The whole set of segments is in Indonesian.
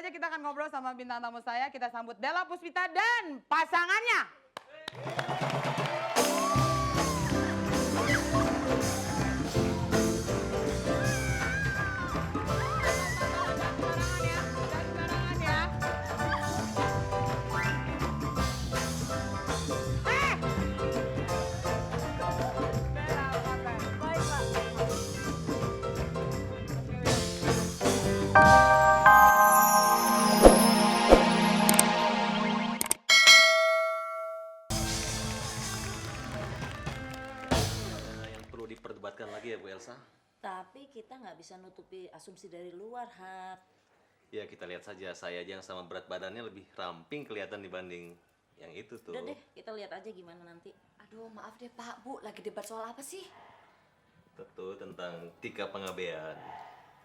saja kita akan ngobrol sama bintang tamu saya. Kita sambut Della Puspita dan pasangannya. Diperdebatkan lagi ya Bu Elsa. Tapi kita nggak bisa nutupi asumsi dari luar, Hap. Ya kita lihat saja, saya aja yang sama berat badannya lebih ramping kelihatan dibanding yang itu tuh. Udah deh, kita lihat aja gimana nanti. Aduh, maaf deh Pak, Bu, lagi debat soal apa sih? Tentu tentang Tika Panggabean.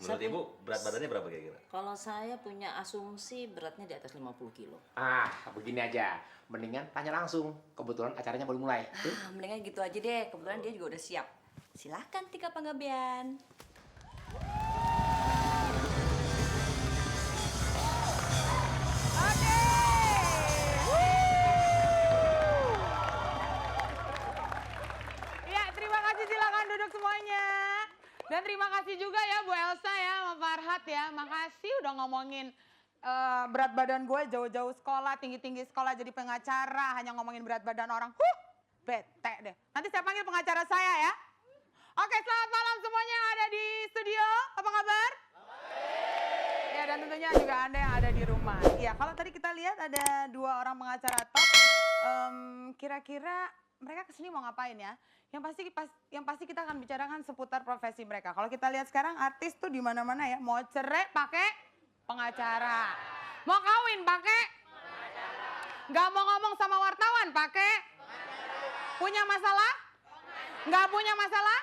Menurut Siapa? Ibu berat badannya berapa kira-kira? Kalau saya punya asumsi beratnya di atas 50 kilo. Begini aja. Mendingan tanya langsung. Kebetulan acaranya baru mulai. Mendingan gitu aja deh, kebetulan dia juga udah siap. Silahkan Tika Panggabean. Ya, terima kasih, silakan duduk semuanya. Dan terima kasih juga ya Bu Elsa ya, sama Farhat ya. Makasih udah ngomongin berat badan gue jauh-jauh sekolah, tinggi-tinggi sekolah jadi pengacara, hanya ngomongin berat badan orang. Bete deh. Nanti saya panggil pengacara saya ya. Oke, selamat malam semuanya yang ada di studio. Apa kabar? Ya, dan tentunya juga Anda yang ada di rumah. Ya, kalau tadi kita lihat ada 2 orang pengacara top. Kira-kira mereka kesini mau ngapain ya? Yang pasti kita akan bicarakan seputar profesi mereka. Kalau kita lihat sekarang artis tuh di mana-mana ya, mau cerai pakai pengacara. Mau kawin pakai pengacara. Nggak mau ngomong sama wartawan pakai pengacara. Punya masalah? Nggak punya masalah?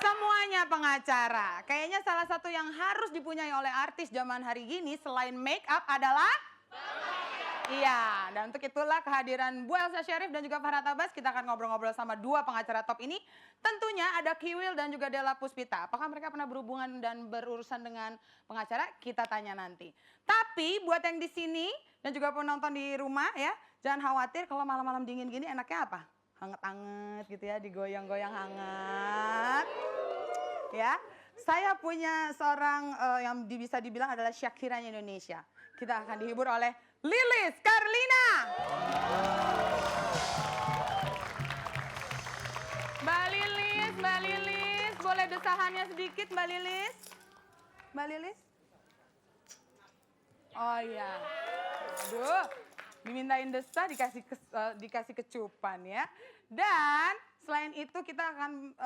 Semuanya pengacara. Kayaknya salah satu yang harus dipunyai oleh artis zaman hari gini selain make up adalah pengacara. Iya, dan untuk itulah kehadiran Bu Elsa Sherif dan juga Farhat Abbas. Kita akan ngobrol-ngobrol sama 2 pengacara top ini. Tentunya ada Kiwil dan juga Della Puspita. Apakah mereka pernah berhubungan dan berurusan dengan pengacara? Kita tanya nanti. Tapi buat yang di sini dan juga penonton di rumah ya, jangan khawatir kalau malam-malam dingin gini enaknya apa? Hangat-hangat gitu ya, digoyang-goyang hangat. Ya, saya punya seorang yang bisa dibilang adalah Shakiranya Indonesia. Kita akan dihibur oleh Lilis Karlina. Mbak Lilis, boleh desahannya sedikit Mbak Lilis? Mbak Lilis? Oh iya, aduh, dimintain desah dikasih kecupan ya. Dan selain itu kita akan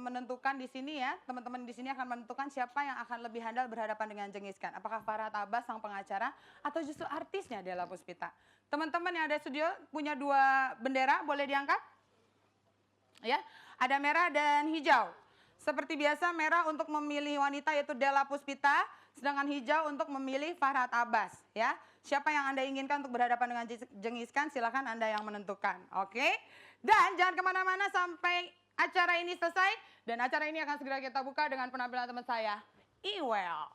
menentukan di sini ya, teman-teman di sini akan menentukan siapa yang akan lebih handal berhadapan dengan Genghis Khan. Apakah Farhat Abbas sang pengacara atau justru artisnya Della Puspita? Teman-teman yang ada di studio punya 2 bendera, boleh diangkat? Ya, ada merah dan hijau. Seperti biasa merah untuk memilih wanita yaitu Della Puspita, sedangkan hijau untuk memilih Farhat Abbas ya. Siapa yang Anda inginkan untuk berhadapan dengan Genghis Khan, silakan Anda yang menentukan. Oke? Dan jangan kemana-mana sampai acara ini selesai. Dan acara ini akan segera kita buka dengan penampilan teman saya, Iwel.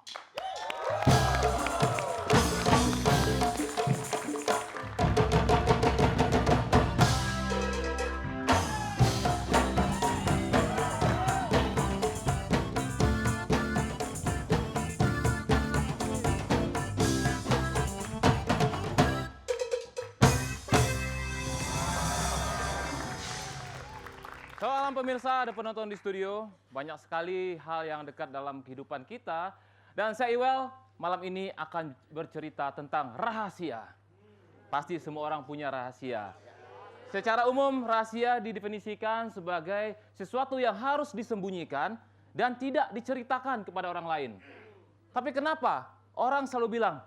Selamat pemirsa, ada penonton di studio. Banyak sekali hal yang dekat dalam kehidupan kita. Dan saya Iwel, malam ini akan bercerita tentang rahasia. Pasti semua orang punya rahasia. Secara umum, rahasia didefinisikan sebagai sesuatu yang harus disembunyikan dan tidak diceritakan kepada orang lain. Tapi kenapa orang selalu bilang,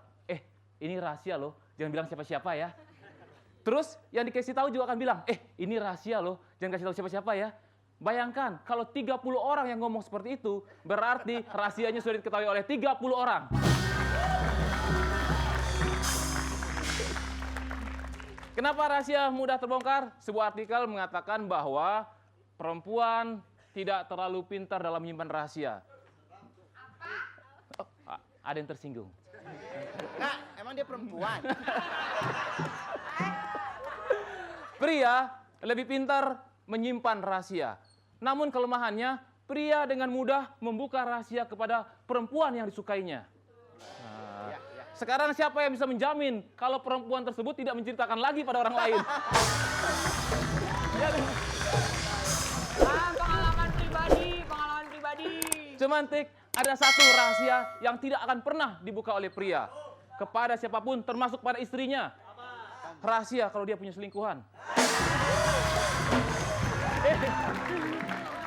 ini rahasia loh, jangan bilang siapa-siapa ya. Terus yang dikasih tahu juga akan bilang, ini rahasia loh, jangan kasih tahu siapa-siapa ya. Bayangkan kalau 30 orang yang ngomong seperti itu, berarti rahasianya sudah diketahui oleh 30 orang. Kenapa rahasia mudah terbongkar? Sebuah artikel mengatakan bahwa perempuan tidak terlalu pintar dalam menyimpan rahasia. Ada yang tersinggung. Kak, emang dia perempuan? Pria lebih pintar menyimpan rahasia. Namun kelemahannya, pria dengan mudah membuka rahasia kepada perempuan yang disukainya. Nah, sekarang siapa yang bisa menjamin kalau perempuan tersebut tidak menceritakan lagi pada orang lain? Pengalaman pribadi. Cuman Tik, ada satu rahasia yang tidak akan pernah dibuka oleh pria kepada siapapun, termasuk pada istrinya. Rahasia kalau dia punya selingkuhan.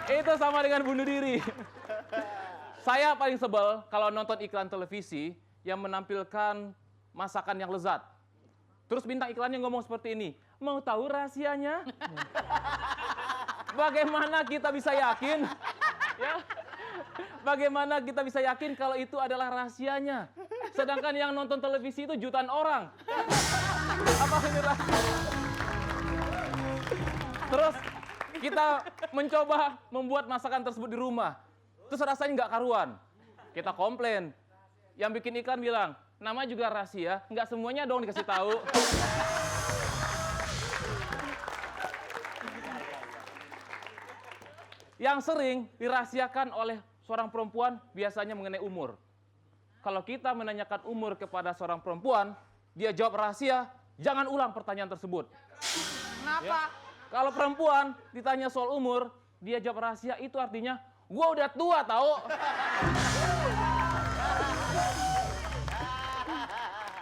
Itu sama dengan bunuh diri. Saya paling sebel kalau nonton iklan televisi yang menampilkan masakan yang lezat. Terus bintang iklannya ngomong seperti ini, mau tahu rahasianya? Bagaimana kita bisa yakin? Ya, bagaimana kita bisa yakin kalau itu adalah rahasianya? Sedangkan yang nonton televisi itu jutaan orang. Apa ini rahasia? Terus kita mencoba membuat masakan tersebut di rumah. Terus rasanya nggak karuan. Kita komplain. Yang bikin iklan bilang, nama juga rahasia, nggak semuanya dong dikasih tahu. Yang sering dirahasiakan oleh seorang perempuan biasanya mengenai umur. Kalau kita menanyakan umur kepada seorang perempuan, dia jawab rahasia, jangan ulang pertanyaan tersebut. Kenapa? Kalau perempuan ditanya soal umur, dia jawab rahasia, itu artinya, gua udah tua tau.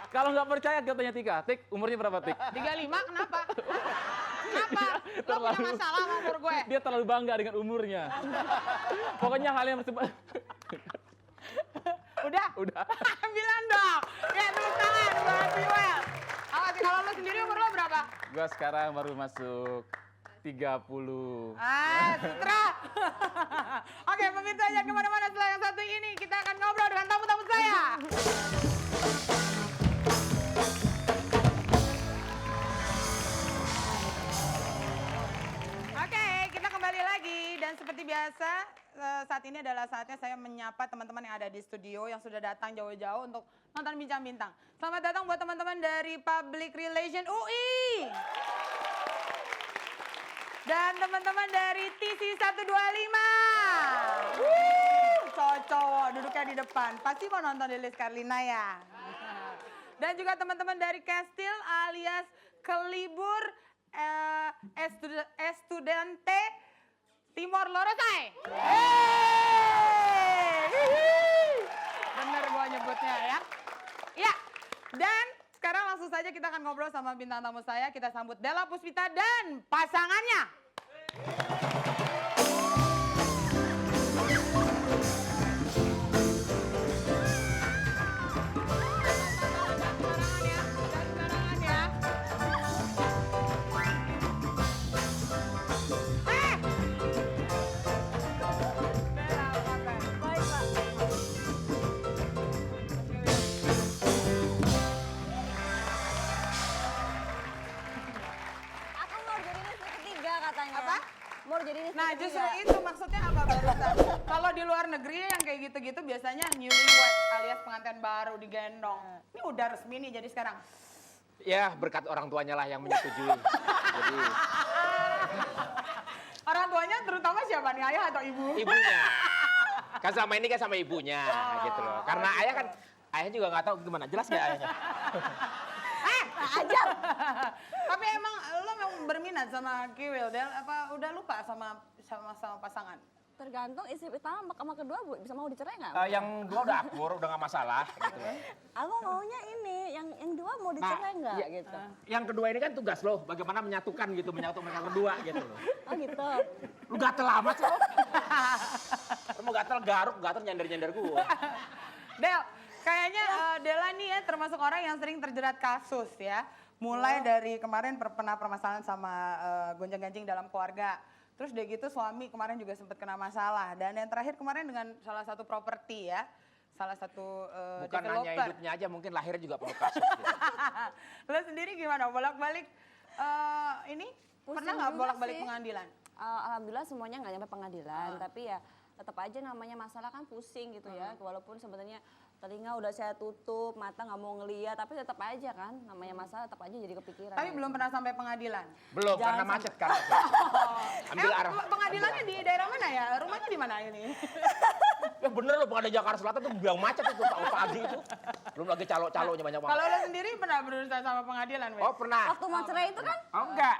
Kalau nggak percaya, kita tanya Tika. Tik, umurnya berapa, Tik? 35, kenapa? Kenapa? Lo punya masalah sama umur gue? Dia terlalu bangga dengan umurnya. Pokoknya hal yang bersifat... Udah? Udah. Bilang dong. Ya, tepuk tangan buat Iwel. Awas, kalau lo sendiri umur lo berapa? Gua sekarang baru masuk 30. Sutra. Oke, pemirsa jangan kemana-mana setelah yang satu ini. Kita akan ngobrol dengan tamu-tamu saya. Oke, kita kembali lagi. Dan seperti biasa, saat ini adalah saatnya saya menyapa teman-teman yang ada di studio yang sudah datang jauh-jauh untuk nonton Bincang Bintang. Selamat datang buat teman-teman dari Public Relation UI. Dan teman-teman dari TC 125. Cowok-cowok duduknya di depan. Pasti mau nonton Lilis Karlina ya. Dan juga teman-teman dari Kestil alias Kelibur Estudante Timor Lorosai. Bener gua nyebutnya ya. Ya, dan sekarang langsung saja kita akan ngobrol sama bintang tamu saya. Kita sambut Della Puspita dan pasangannya. Aku mau jadi istri ketiga katanya. Apa? Mau jadi istri Nah, ketiga. justru itu maksudnya apa barusan? Kalau di luar negeri yang kayak gitu-gitu biasanya newlywed alias pengantin baru digendong. Ini udah resmi nih jadi sekarang. Ya, berkat orang tuanya lah yang menyetujui. Jadi, Orang tuanya terutama siapa nih, ayah atau ibu? ibunya. Kan selama ini kan sama ibunya, gitu loh. Karena ayah kan, ayah juga nggak tahu gimana. Jelas nggak ayahnya? Ajar. Tapi emang lo memang berminat sama Kiwil, Del? Apa udah lupa sama pasangan? Tergantung istri pertama sama kedua Bu, bisa mau dicerai nggak? Yang dua udah akur, udah nggak masalah, gitu loh. Aku maunya ini, yang dua mau dicerai nggak iya. gitu. Yang kedua ini kan tugas lo, bagaimana menyatukan gitu, menyatu mereka berdua gitu loh. Oh gitu. Lu gatel amat sih lo. Lu mau gatel garuk, gatel nyender-nyender gua. Del, kayaknya Della nih ya termasuk orang yang sering terjerat kasus ya. Mulai dari kemarin pernah permasalahan sama gonjang-ganjing dalam keluarga. Terus udah gitu suami kemarin juga sempat kena masalah. Dan yang terakhir kemarin dengan salah satu properti ya. Salah satu Bukan hanya developer. hidupnya aja, mungkin lahirnya juga perlu kasus. Gitu. Lo sendiri gimana? Bolak-balik ini? Pusing Pernah nggak juga bolak-balik sih. pengadilan? Alhamdulillah semuanya nggak nyampe pengadilan, tapi ya tetap aja namanya masalah kan pusing gitu ya. Walaupun sebenarnya telinga udah saya tutup, mata nggak mau ngeliat, tapi tetap aja kan namanya masalah tetap aja jadi kepikiran. Tapi belum pernah sampai pengadilan. Belum, Jangan karena macet kan. Ambil arah. Pengadilannya di daerah mana ya? Rumahnya di mana ini? Ya bener loh, Pengadilan Jakarta Selatan tuh biang macet itu pagi itu. Belum lagi calo-calonya banyak banget. Kalau lo sendiri pernah berurusan sama pengadilan, Wes? Oh pernah. Waktu mau cerai itu kan Oh enggak.